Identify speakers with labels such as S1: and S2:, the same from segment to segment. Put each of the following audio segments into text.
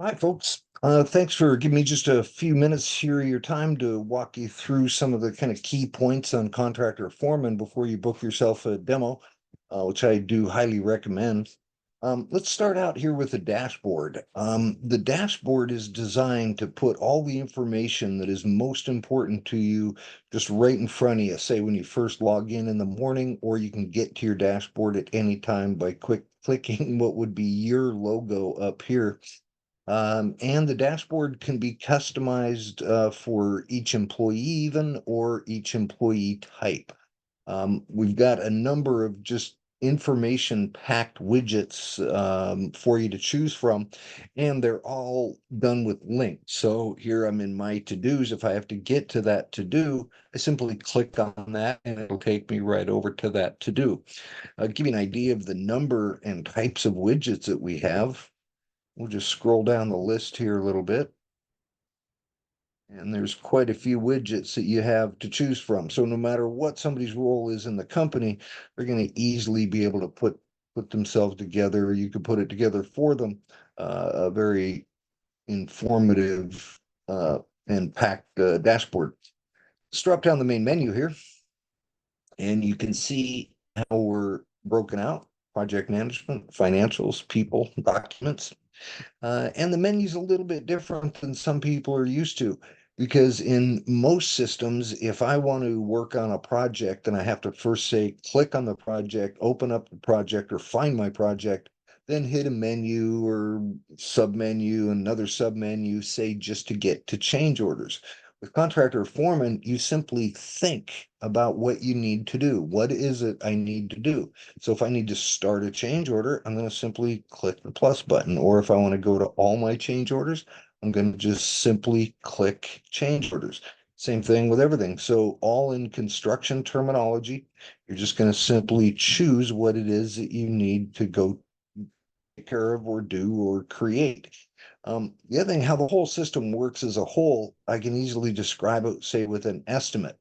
S1: Hi, folks. Thanks for giving me just a few minutes here of your time to walk you through some of the kind of key points on Contractor Foreman before you book yourself a demo, which I do highly recommend. Let's start out here with the dashboard. The dashboard is designed to put all the information that is most important to you just right in front of you, say when you first log in the morning, or you can get to your dashboard at any time by clicking what would be your logo up here. And the dashboard can be customized for each employee even or each employee type. We've got a number of just information packed widgets for you to choose from, and they're all done with links. So here I'm in my to-dos. If I have to get to that to-do, I simply click on that and it'll take me right over to that to-do. I'll give you an idea of the number and types of widgets that we have. We'll just scroll down the list here a little bit. And there's quite a few widgets that you have to choose from. So no matter what somebody's role is in the company, they're going to easily be able to put themselves together. You could put it together for them. A very informative and packed dashboard. Let's drop down the main menu here, and you can see how we're broken out: project management, financials, people, documents. And the menu's a little bit different than some people are used to, because in most systems, if I want to work on a project, then I have to first say, click on the project, open up the project, or find my project, then hit a menu or submenu, another submenu, say just to get to change orders. With Contractor Foreman, you simply think about what you need to do. What is it I need to do? So if I need to start a change order, I'm going to simply click the plus button. Or if I want to go to all my change orders, I'm going to just simply click change orders. Same thing with everything. So all in construction terminology, you're just going to simply choose what it is that you need to go take care of or do or create. The other thing, how the whole system works as a whole, I can easily describe it, say, with an estimate.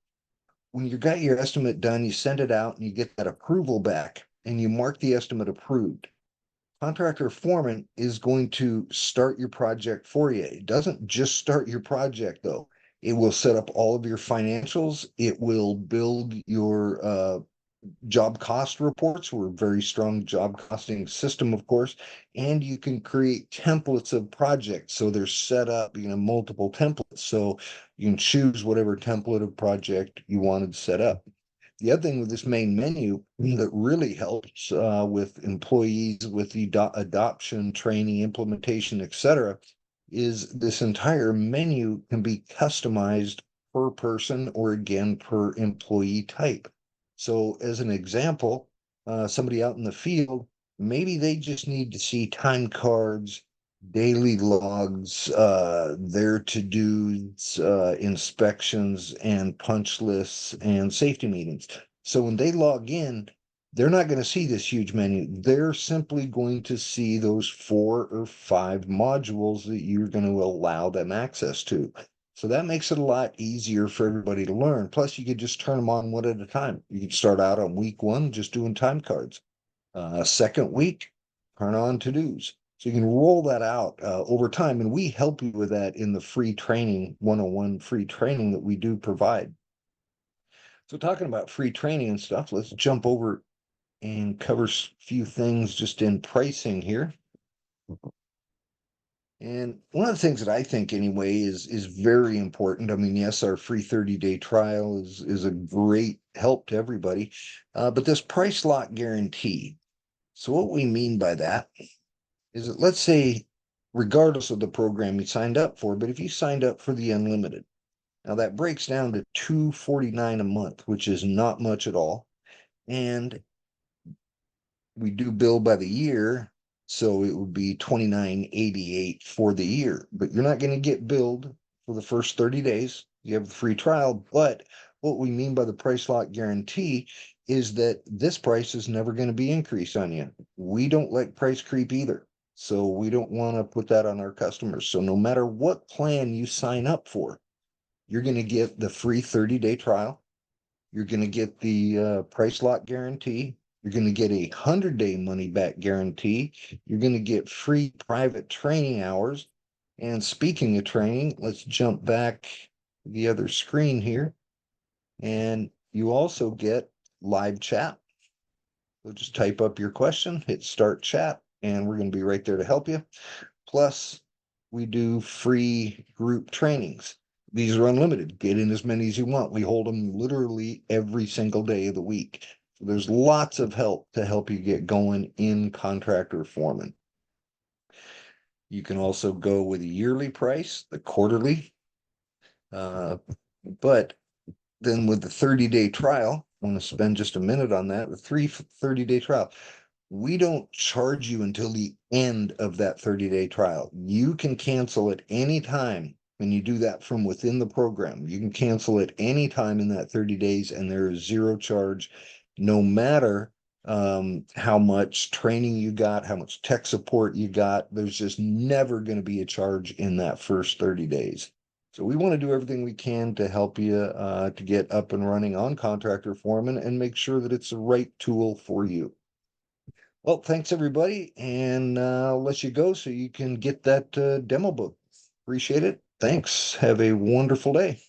S1: When you got your estimate done, you send it out and you get that approval back and you mark the estimate approved. Contractor Foreman is going to start your project for you. It doesn't just start your project, though. It will set up all of your financials. It will build your job cost reports. We're a very strong job costing system, of course, and you can create templates of projects. So they're set up, multiple templates. So you can choose whatever template of project you wanted set up. The other thing with this main menu that really helps with employees with the adoption, training, implementation, etc., is this entire menu can be customized per person or again per employee type. So as an example, somebody out in the field, maybe they just need to see time cards, daily logs, their to-dos, inspections and punch lists and safety meetings. So when they log in, they're not going to see this huge menu. They're simply going to see those 4 or 5 modules that you're going to allow them access to. So that makes it a lot easier for everybody to learn. Plus, you could just turn them on one at a time. You could start out on week 1 just doing time cards. Second week, turn on to-dos. So you can roll that out over time. And we help you with that in the free training, 101 free training that we do provide. So talking about free training and stuff, let's jump over and cover a few things just in pricing here. And one of the things that I think anyway is very important. I mean, yes, our free 30-day trial is a great help to everybody, but this price lock guarantee. So what we mean by that is that, let's say, regardless of the program you signed up for, but if you signed up for the unlimited, now that breaks down to $249 a month, which is not much at all. And we do bill by the year, so it would be $29.88 for the year. But you're not going to get billed for the first 30 days. You have the free trial. But what we mean by the price lock guarantee is that this price is never going to be increased on you. We don't like price creep either. So we don't want to put that on our customers. So no matter what plan you sign up for, you're going to get the free 30-day trial. You're going to get the price lock guarantee. You're going to get a 100-day money back guarantee. You're going to get free private training hours. And speaking of training, let's jump back to the other screen here. And you also get live chat. So just type up your question, hit start chat, and we're going to be right there to help you. Plus, we do free group trainings. These are unlimited. Get in as many as you want. We hold them literally every single day of the week. So there's lots of help to help you get going in Contractor Foreman. You can also go with a yearly price, the quarterly. But then with the 30-day trial, I want to spend just a minute on that, the 30-day trial. We don't charge you until the end of that 30-day trial. You can cancel at any time when you do that from within the program. You can cancel at any time in that 30 days, and there is zero charge, no matter how much training you got, how much tech support you got. There's just never going to be a charge in that first 30 days. So we want to do everything we can to help you to get up and running on Contractor Foreman and make sure that it's the right tool for you. Well, thanks everybody, and I'll let you go so you can get that demo book. Appreciate it. Thanks. Have a wonderful day.